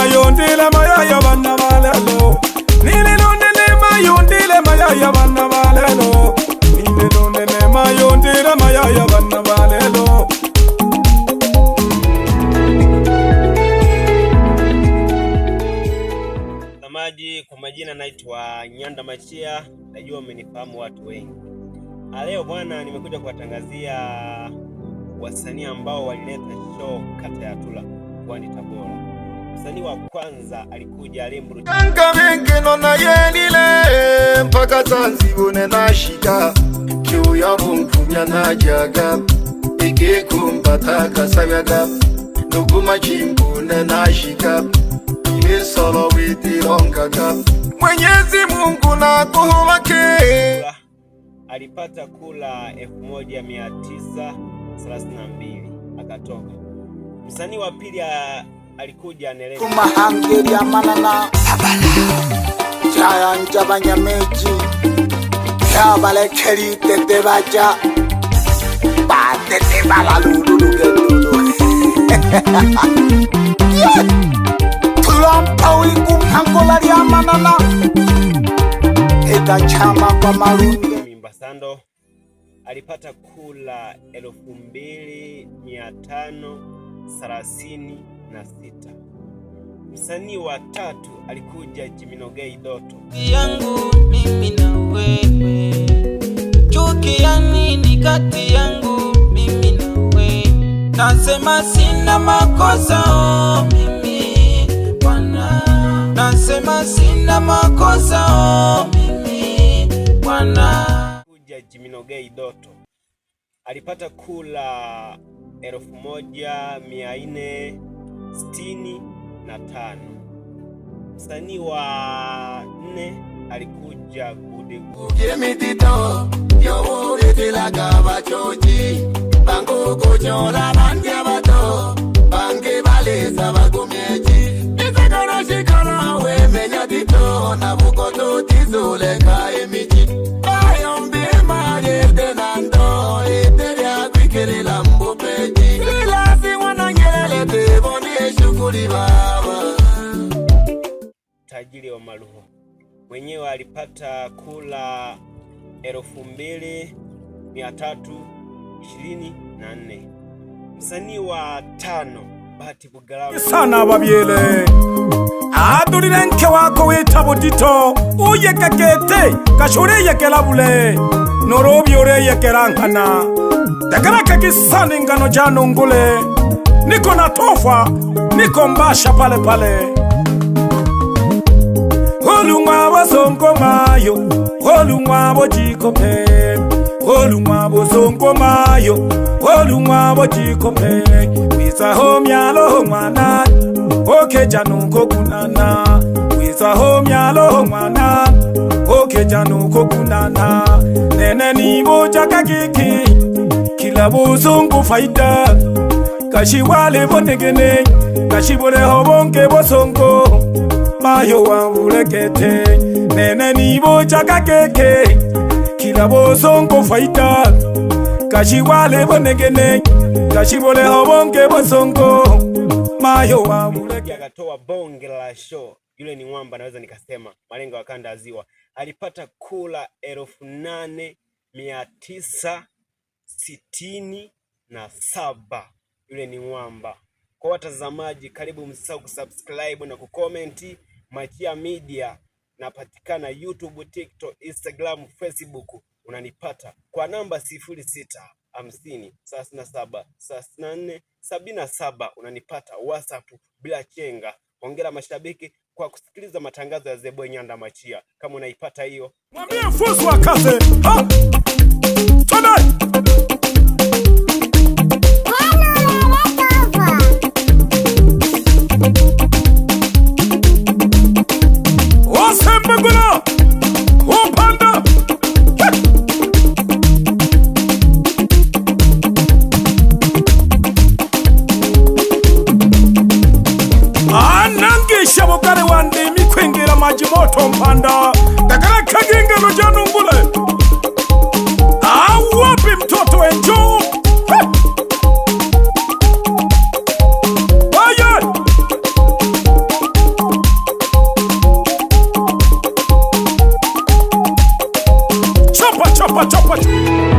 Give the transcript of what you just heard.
mayondile mayaya bana balelo. Nile nondele mayondile mayaya bana balelo. Nile nondele mayondile mayaya bana balelo. Kwa majina naitwa Nyanda Machia, najua mmenifahamu watu wengi. Leo bwana, nimekuja kuwatangazia wasanii ambao walileta show kata ya Tula mkoani Tabora. Msanii wa kwanza alikuja Alembru Ngamenkeno na yenile mpaka Zanzibar na shika kiu ya bunkumya na jaga ike kumpata kasagaga nuguma chimbune na shika ile solo witi rongaga Mwenyezi Mungu na kuhumake. Alipata kula 1932 akatoka. Msanii wa pili alikuja Nelele kumahangeri ya manana jaya njabanya meji ya balekeri tete baja ba tete balalulu gelulu tulampawi kumhangolari ya manana eda chama kwa marundi. Mbasando alipata kula 2536. Msanii wa tatu alikuja Jiminogei Doto yangu mimi na wewe, chuki ya nini kati yangu mimi na wewe, nasema sina makosa mimi bwana, nasema sina makosa mimi bwana. Kuja Jiminogei Doto alipata kula 1465. Msanii wa 4 alikuja Gudegu Gemitito yo uretela gabachoji bango kochola bandia bato bange baleza bagumyeji nisekana shikana we menyatito na bukoto tizule ka emiji ayombe maje nando eteria kwikelela mbopeji kilasi wananyele tebone shukuri baba. Tajiri wa Maruho mwenyewe alipata kula 2324. Msanii wa 5 Bahati Bugalama sana ababyele adurire nke wako witabudito uyekakete kashuriye kelabule norobyo yekerankana dakaraka kisani ngano janungule niko natofa niko mbasha pale pale olumwabo sonkomayo olumwabo jikope olumwabo sonkomayo olumwabo jikope wisaho myalo mwana okeja nuko kunana wisaho myalo mwana okeja nuko kunana nene nibo jakakiki kila buzungu faida kashiwale bonegene kashibore hobonke bosongo mayo wabulekete nene nibo jakakeke kila bosongo faida kashiwale bonegene kashibore hobonke bosongo mayo wabulekete. Akatoa bonge la show. Yule ni mwamba, naweza nikasema Malenga wa kanda ya Ziwa. Alipata kula 8967. Yule ni mwamba. Kwa watazamaji, karibu msisahau kusubscribe na kucomment. Machia Media napatikana YouTube, TikTok, Instagram, Facebook. Unanipata kwa namba 0650373477. Unanipata WhatsApp bila chenga. Hongera mashabiki kwa kusikiliza matangazo ya Zeboy Nyanda Machia. Kama unaipata hiyo, mwambie fusu akaze. Tuna Osembegula upanda anangisha bugare wandi mikwingira maji moto mpanda dakara kaginga no janungule awapi mtoto enjo chapa chapa.